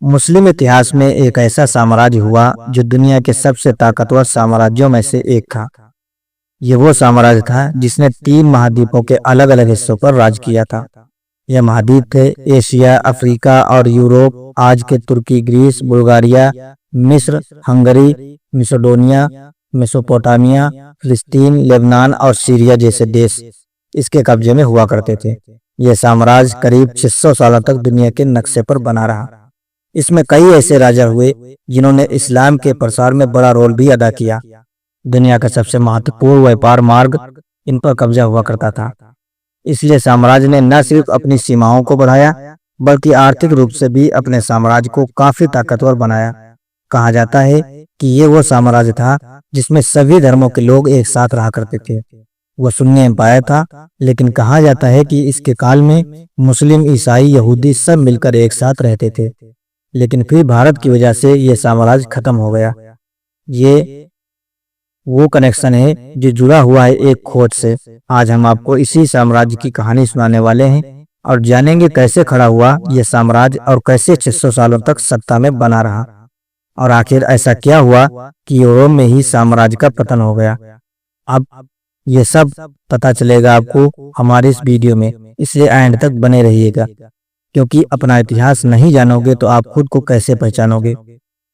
मुस्लिम इतिहास में एक ऐसा साम्राज्य हुआ जो दुनिया के सबसे ताकतवर साम्राज्यों में से एक था। ये वो साम्राज्य था जिसने 3 महाद्वीपों के अलग अलग हिस्सों पर राज किया था। यह महाद्वीप थे एशिया, अफ्रीका और यूरोप। आज के तुर्की, ग्रीस, बुल्गारिया, मिस्र, हंगरी, मिसोडोनिया, मेसोपोटामिया, फिलिस्तीन, लेबनान और सीरिया जैसे देश इसके कब्जे में हुआ करते थे। यह साम्राज्य करीब 600 सालों तक दुनिया के नक्शे पर बना रहा। इसमें कई ऐसे राजा हुए जिन्होंने इस्लाम के प्रसार में बड़ा रोल भी अदा किया। दुनिया का सबसे महत्वपूर्ण व्यापार मार्ग इन पर कब्जा हुआ करता था। इसलिए साम्राज्य ने न सिर्फ अपनी सीमाओं को बढ़ाया बल्कि आर्थिक रूप से भी अपने साम्राज्य को काफी ताकतवर बनाया। कहा जाता है कि ये वो साम्राज्य था जिसमें सभी धर्मों के लोग एक साथ रहा करते थे। वह सुन्नी एम्पायर था, लेकिन कहा जाता है कि इसके काल में मुस्लिम, ईसाई, यहूदी सब मिलकर एक साथ रहते थे। लेकिन फिर भारत की वजह से यह साम्राज्य खत्म हो गया। ये वो कनेक्शन है जो जुड़ा हुआ है एक खोज से। आज हम आपको इसी साम्राज्य की कहानी सुनाने वाले हैं और जानेंगे कैसे खड़ा हुआ यह साम्राज्य और कैसे 600 सालों तक सत्ता में बना रहा, और आखिर ऐसा क्या हुआ कि यूरोप में ही साम्राज्य का पतन हो गया। अब ये सब पता चलेगा आपको हमारे इस वीडियो में, इसलिए एंड तक बने रहिएगा, क्योंकि अपना इतिहास नहीं जानोगे तो आप खुद को कैसे पहचानोगे।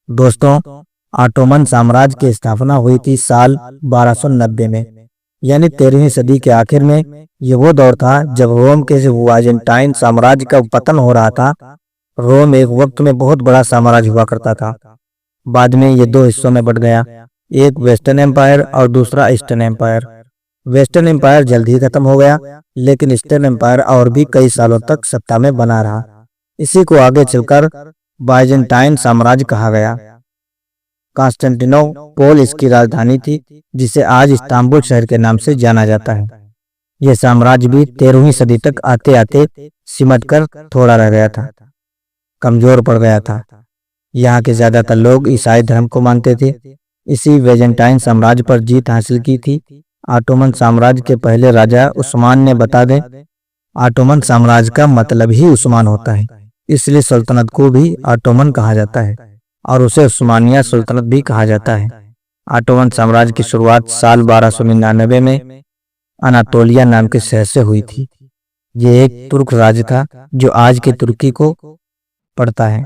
दोस्तों, ऑटोमन साम्राज्य की स्थापना हुई थी साल 1290 में, यानी 13वीं सदी के आखिर में। ये वो दौर था जब रोम के बाइजेंटाइन साम्राज्य का पतन हो रहा था। रोम एक वक्त में बहुत बड़ा साम्राज्य हुआ करता था। बाद में ये 2 हिस्सों में बट गया, एक वेस्टर्न एम्पायर और दूसरा ईस्टर्न एम्पायर। वेस्टर्न एम्पायर जल्द ही खत्म हो गया, लेकिन ईस्टर्न एम्पायर और भी कई सालों तक सत्ता में बना रहा। इसी को आगे चलकर बाइजेंटाइन साम्राज्य कहा गया। कॉन्स्टेंटिनोपल इसकी राजधानी थी, जिसे आज इस्तांबुल शहर के नाम से जाना जाता है। यह साम्राज्य भी 13वीं सदी तक आते आते सिमट कर थोड़ा रह गया था, कमजोर पड़ गया था। यहाँ के ज्यादातर लोग ईसाई धर्म को मानते थे। इसी बाइजेंटाइन साम्राज्य पर जीत हासिल की थी ऑटोमन साम्राज्य के पहले राजा उस्मान ने। बता दें, ऑटोमन साम्राज्य का मतलब ही उस्मान होता है, इसलिए सल्तनत को भी ऑटोमन कहा जाता है और उसे उस्मानिया सल्तनत भी कहा जाता है। ऑटोमन साम्राज्य की शुरुआत साल 1299 में अनातोलिया नाम के शहर से हुई थी। ये एक तुर्क राज्य था जो आज के तुर्की को पड़ता है।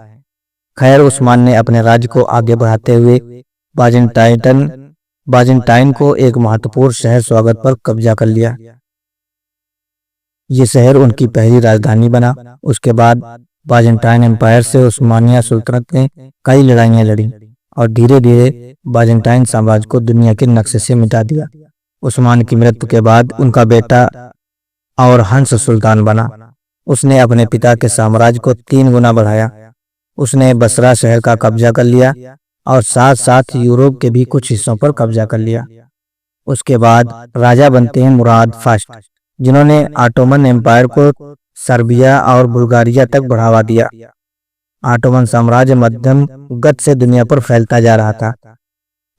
खैर, उस्मान ने अपने राज्य को आगे बढ़ाते हुए बाइजेंटाइन को एक महत्वपूर्ण शहर स्वागत पर कब्जा कर लिया। ये शहर उनकी पहली राजधानी बना। उसके बाद बाइजेंटाइन एम्पायर से उस्मानिया सुल्तानत ने कई लड़ाइयां लड़ी और धीरे धीरे बाइजेंटाइन साम्राज्य को दुनिया के नक्शे से मिटा दिया। उस्मान की मृत्यु के बाद उनका बेटा और हंस सुल्तान बना। उसने अपने पिता के साम्राज्य को 3 गुना बढ़ाया। उसने बसरा शहर का कब्जा कर लिया और साथ साथ यूरोप के भी कुछ हिस्सों पर कब्जा कर लिया। उसके बाद राजा बनते हैं मुराद फर्स्ट, जिन्होंने ऑटोमन एम्पायर को सर्बिया और बुल्गारिया तक बढ़ावा दिया। ऑटोमन साम्राज्य मध्यम गति से दुनिया पर फैलता जा रहा था,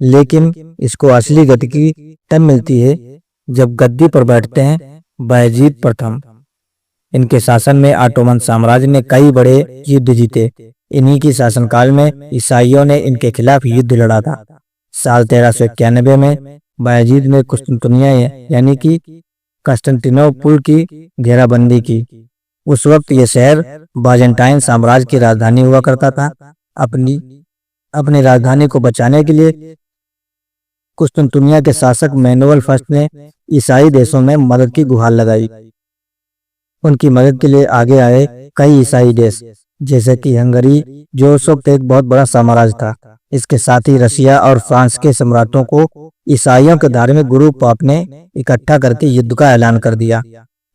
लेकिन इसको असली गति की तब मिलती है जब गद्दी पर बैठते हैं बायजीद प्रथम। इनके शासन में ऑटोमन साम्राज्य ने कई बड़े युद्ध जीते। इन्हीं की शासनकाल में ईसाइयों ने इनके खिलाफ युद्ध लड़ा था। साल 1391 में बायजीद ने कुस्तुनतुनिया यानी कि कॉन्स्टेंटिनोपल की घेराबंदी की। उस वक्त यह शहर बाइजेंटाइन साम्राज्य की राजधानी हुआ करता था। अपनी राजधानी को बचाने के लिए कुस्तुनतुनिया के शासक मैनुअल फर्स्ट ने ईसाई देशों में मदद की गुहार लगाई। उनकी मदद के लिए आगे आए कई ईसाई देश, जैसे कि हंगरी, जो उस वक्त एक बहुत बड़ा साम्राज्य था। इसके साथ ही रशिया और फ्रांस के सम्राटों को ईसाइयों के धार्मिक गुरु पाप ने इकट्ठा करके युद्ध का ऐलान कर दिया।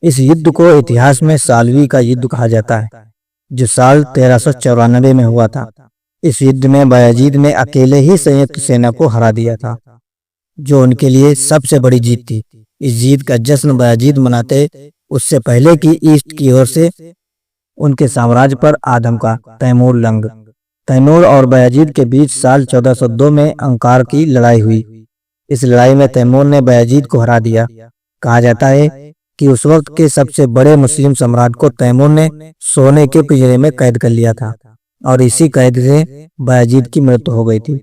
इस युद्ध को इतिहास में सालवी का युद्ध कहा जाता है, जो साल 1394 में हुआ था। इस युद्ध में बायजीद ने अकेले ही संयुक्त सेना को हरा दिया था, जो उनके लिए सबसे बड़ी जीत थी। इस जीत का जश्न बायजीद मनाते उससे पहले कि ईस्ट की ओर से उनके साम्राज्य पर आदम का तैमूर और बायजीद के बीच साल 1402 में अंकार की लड़ाई हुई। इस लड़ाई में तैमूर ने बायजीद को हरा दिया। कहा जाता है कि उस वक्त के सबसे बड़े मुस्लिम सम्राट को तैमूर ने सोने के पिंजरे में कैद कर लिया था। और इसी कैद से बायजीद की मृत्यु हो गई थी।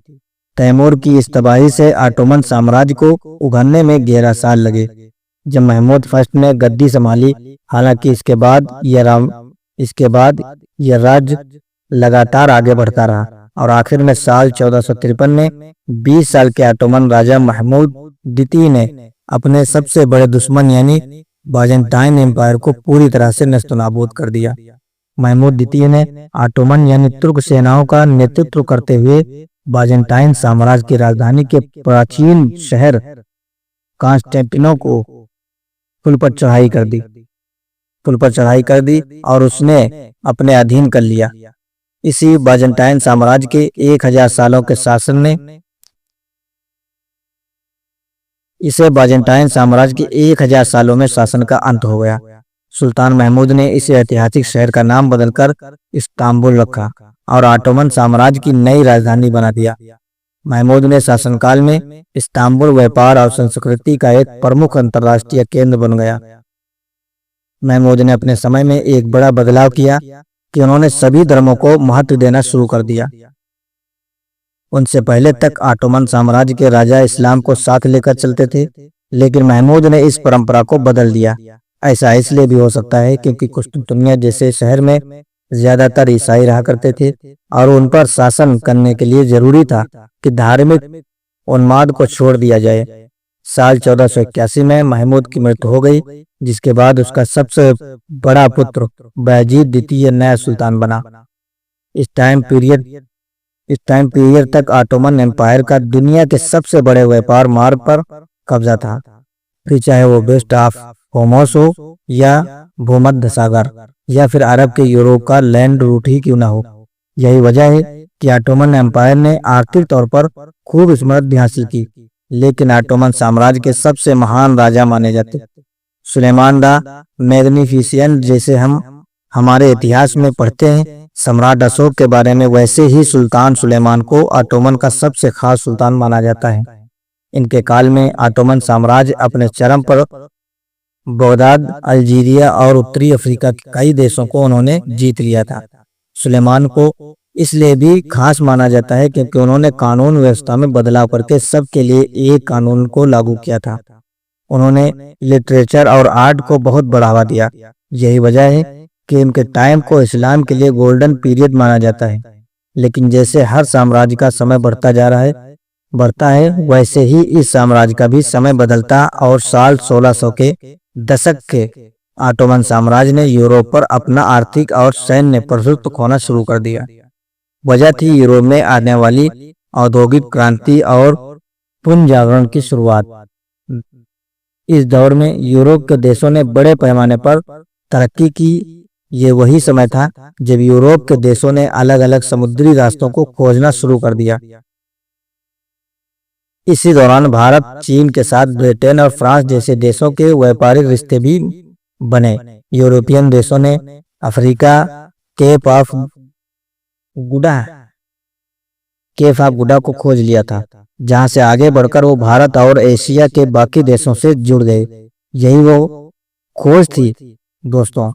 तैमूर की इस तबाही से ऑटोमन साम्राज्य को उभरने में 11 साल लगे। जब महमूद फर्स्ट ने गद्दी संभाली, हालांकि इसके बाद यह राज्य लगातार आगे बढ़ता रहा और आखिर में साल 1453 में 20 साल के ऑटोमन राजा महमूद द्वितीय ने अपने सबसे बड़े दुश्मन यानी बाजेंटाइन एम्पायर को पूरी तरह से नेस्तनाबूद कर दिया। महमूद द्वितीय ने ऑटोमन यानी तुर्क सेनाओं का नेतृत्व करते हुए बाजेंटाइन साम्राज्य की राजधानी के प्राचीन शहर कॉन्स्टेंटिनो को पुल पर चढ़ाई कर दी और उसने अपने अधीन कर लिया। इसी बाजेंटाइन साम्राज्य के 1000 सालों के शासन ने इसे बाजेंटाइन साम्राज्य के 1000 सालों में शासन का अंत हो गया। सुल्तान महमूद ने इस ऐतिहासिक शहर का नाम बदलकर इस्तांबुल रखा और ऑटोमन साम्राज्य की नई राजधानी बना दिया। महमूद ने शासनकाल में इस्तांबुल व्यापार और संस्कृति का एक प्रमुख अंतर्राष्ट्रीय केंद्र बन गया। महमूद ने अपने समय में एक बड़ा बदलाव किया कि उन्होंने सभी धर्मों को महत्व देना शुरू कर दिया। उनसे पहले तक ऑटोमन साम्राज्य के राजा इस्लाम को साथ लेकर चलते थे, लेकिन महमूद ने इस परंपरा को बदल दिया। ऐसा इसलिए भी हो सकता है क्योंकि कुस्तुनतुनिया जैसे शहर में ज्यादातर ईसाई रहा करते थे और उन पर शासन करने के लिए जरूरी था कि धार्मिक उन्माद को छोड़ दिया जाए। साल 1481 में महमूद की मृत्यु हो गई, जिसके बाद उसका सबसे बड़ा पुत्र बायजीद द्वितीय नया सुल्तान बना। इस टाइम पीरियड तक ऑटोमन एम्पायर का दुनिया के सबसे बड़े व्यापार मार्ग पर कब्जा था, फिर चाहे वो वेस्ट ऑफ होमोस हो या भूमध्य सागर या फिर अरब के यूरोप का लैंड रूट ही क्यों ना हो। यही वजह है कि ऑटोमन एम्पायर ने आर्थिक तौर पर खूब समृद्धि हासिल की, लेकिन ऑटोमन साम्राज्य के सबसे महान राजा माने जाते सुलेमान द मैग्निफिसेंट जैसे हम हमारे इतिहास में पढ़ते हैं सम्राट अशोक के बारे में, वैसे ही सुल्तान सुलेमान को ऑटोमन का सबसे खास सुल्तान माना जाता है। इनके काल में ऑटोमन साम्राज्य अपने चरम पर बगदाद, अल्जीरिया और उत्तरी अफ्रीका के कई देशों को उन्होंने जीत लिया था। सुलेमान को इसलिए भी खास माना जाता है क्योंकि उन्होंने कानून व्यवस्था में बदलाव करके सबके लिए एक कानून को लागू किया था। उन्होंने लिटरेचर और आर्ट को बहुत बढ़ावा दिया। यही वजह है कि इनके टाइम को इस्लाम के लिए गोल्डन पीरियड माना जाता है। लेकिन जैसे हर साम्राज्य का समय बढ़ता है वैसे ही इस साम्राज्य का भी समय बदलता और साल 1600 के दशक के ऑटोमन साम्राज्य ने यूरोप पर अपना आर्थिक और सैन्य प्रभुत्व खोना शुरू कर दिया। वजह थी यूरोप में आने वाली औद्योगिक क्रांति और पुनर्जागरण की शुरुआत। इस दौर में यूरोप के देशों ने बड़े पैमाने पर तरक्की की। ये वही समय था जब यूरोप के देशों ने अलग अलग समुद्री रास्तों को खोजना शुरू कर दिया। इसी दौरान भारत, चीन के साथ ब्रिटेन और फ्रांस जैसे देशों के व्यापारिक रिश्ते भी बने। यूरोपियन देशों ने अफ्रीका केप ऑफ गुडा को खोज लिया था, जहां से आगे बढ़कर वो भारत और एशिया के बाकी देशों से जुड़ गए। यही वो खोज थी दोस्तों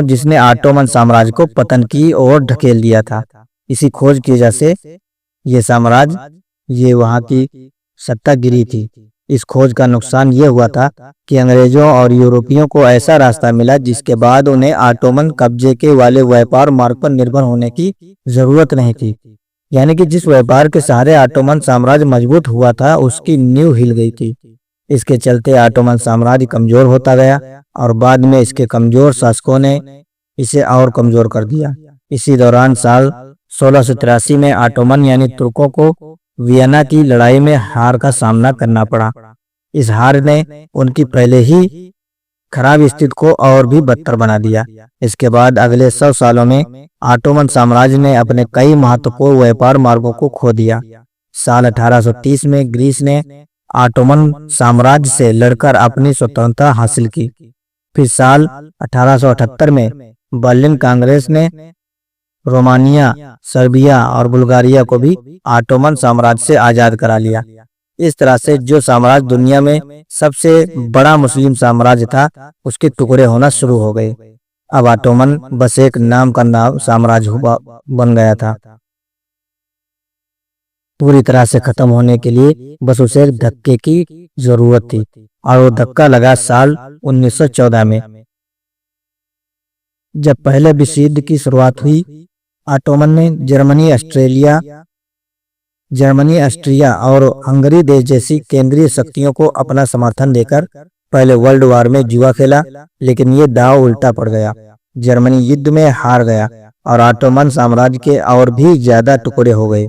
जिसने ऑटोमन साम्राज्य को पतन की ओर ढकेल दिया था। इसी खोज की वजह से ये वहां की सत्तागिरी थी। इस खोज का नुकसान ये हुआ था कि अंग्रेजों और यूरोपियों को ऐसा रास्ता मिला जिसके बाद उन्हें ऑटोमन कब्जे के वाले व्यापार मार्ग पर निर्भर होने की जरूरत नहीं थी। यानी कि जिस व्यापार के सहारे ऑटोमन साम्राज्य मजबूत हुआ था उसकी नींव हिल गई थी। इसके चलते ऑटोमन साम्राज्य कमजोर होता गया और बाद में इसके कमजोर शासकों ने इसे और कमजोर कर दिया। इसी दौरान साल 1683 में ऑटोमन यानी तुर्कों को वियना की लड़ाई में हार का सामना करना पड़ा। इस हार ने उनकी पहले ही खराब स्थिति को और भी बदतर बना दिया। इसके बाद अगले 100 सालों में ऑटोमन साम्राज्य ने अपने कई महत्वपूर्ण व्यापार मार्गों को खो दिया। साल 1830 में ग्रीस ने ऑटोमन साम्राज्य से लड़कर अपनी स्वतंत्रता हासिल की। फिर साल 1878 में बर्लिन कांग्रेस ने रोमानिया, सर्बिया और बुल्गारिया को भी ऑटोमन साम्राज्य से आजाद करा लिया। इस तरह से जो साम्राज्य दुनिया में सबसे बड़ा मुस्लिम साम्राज्य था उसके टुकड़े होना शुरू हो गए। अब ऑटोमन बस एक नाम का नाम साम्राज्य हुआ बन गया था। पूरी तरह से खत्म होने के लिए बस उसे एक धक्के की जरूरत थी, और वो धक्का लगा साल 1914 में, जब पहले विश्व युद्ध की शुरुआत हुई। ऑटोमन ने जर्मनी, ऑस्ट्रिया और हंगरी देश जैसी केंद्रीय शक्तियों को अपना समर्थन देकर पहले वर्ल्ड वार में जुआ खेला, लेकिन ये दांव उल्टा पड़ गया। जर्मनी युद्ध में हार गया और ऑटोमन साम्राज्य के और भी ज्यादा टुकड़े हो गए।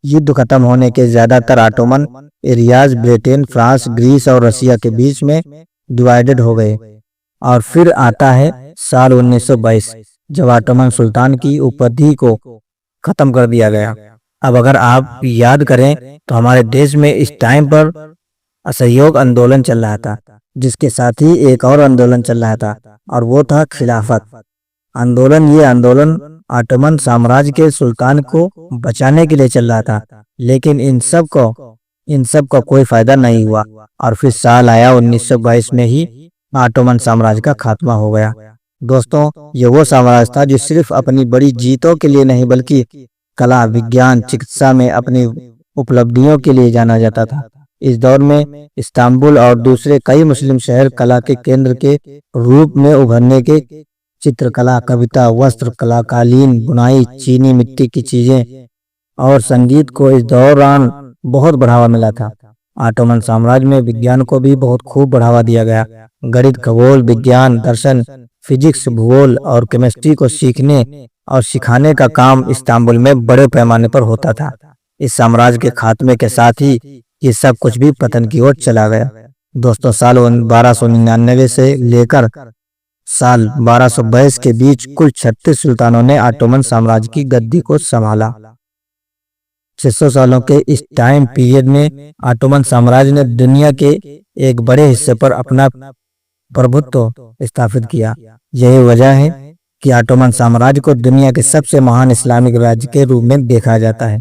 युद्ध खत्म होने के ज्यादातर Ottoman areas Britain, France, Greece और रशिया के बीच में डिवाइडेड हो गए। और फिर आता है साल 1922, जब ऑटोमन सुल्तान की उपाधि को खत्म कर दिया गया। अब अगर आप याद करें तो हमारे देश में इस टाइम पर असहयोग आंदोलन चल रहा था, जिसके साथ ही एक और आंदोलन चल रहा था, और वो था खिलाफत आंदोलन। ये आंदोलन ऑटोमन साम्राज्य के सुल्तान को बचाने के लिए चल रहा था, लेकिन इन सब का कोई फायदा नहीं हुआ। और फिर साल आया 1922 में ही ऑटोमन साम्राज्य का खात्मा हो गया। दोस्तों, ये वो साम्राज्य था जो सिर्फ अपनी बड़ी जीतों के लिए नहीं, बल्कि कला, विज्ञान, चिकित्सा में अपनी उपलब्धियों के लिए जाना जाता था। इस दौर में इस्तांबुल और दूसरे कई मुस्लिम शहर कला के केंद्र के रूप में उभरने के चित्रकला, कविता, वस्त्र कला, कालीन, बुनाई, चीनी मिट्टी की चीजें और संगीत को इस दौरान बहुत बढ़ावा मिला था। ऑटोमन साम्राज्य में विज्ञान को भी बहुत खूब बढ़ावा दिया गया। गणित, खगोल विज्ञान, दर्शन, फिजिक्स, भूगोल और केमिस्ट्री को सीखने और सिखाने का काम इस्तांबुल में बड़े पैमाने पर होता था। इस साम्राज्य के खात्मे के साथ ही ये सब कुछ भी पतन की ओर चला गया। दोस्तों, साल 1299 से लेकर साल 1222 के बीच कुल 36 सुल्तानों ने ऑटोमन साम्राज्य की गद्दी को संभाला। 600 सालों के इस टाइम पीरियड में ऑटोमन साम्राज्य ने दुनिया के एक बड़े हिस्से पर अपना प्रभुत्व स्थापित किया। यही वजह है कि ऑटोमन साम्राज्य को दुनिया के सबसे महान इस्लामिक राज्य के रूप में देखा जाता है,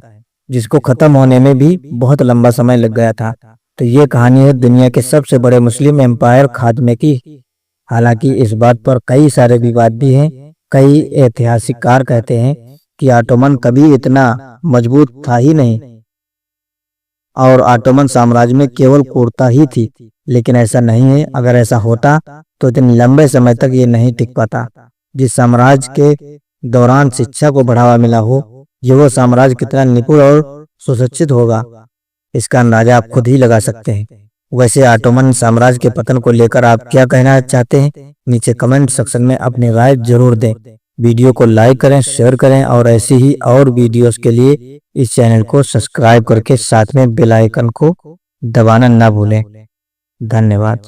जिसको खत्म होने में भी बहुत लंबा समय लग गया था। तो ये कहानी है दुनिया के सबसे बड़े मुस्लिम एम्पायर खात्मे की। हालांकि इस बात पर कई सारे विवाद भी हैं। कई ऐतिहासिककार कहते हैं कि ऑटोमन कभी इतना मजबूत था ही नहीं और ऑटोमन साम्राज्य में केवल क्रूरता ही थी, लेकिन ऐसा नहीं है। अगर ऐसा होता तो इतने लंबे समय तक ये नहीं टिक पाता। जिस साम्राज्य के दौरान शिक्षा को बढ़ावा मिला हो, ये वो साम्राज्य कितना निपुण और सुशिक्षित होगा, इसका अंदाजा आप खुद ही लगा सकते हैं। वैसे ऑटोमन साम्राज्य के पतन को लेकर आप क्या कहना चाहते हैं? नीचे कमेंट सेक्शन में अपनी राय जरूर दें। वीडियो को लाइक करें, शेयर करें और ऐसी ही और वीडियोस के लिए इस चैनल को सब्सक्राइब करके साथ में बेल आइकन को दबाना ना भूलें। धन्यवाद।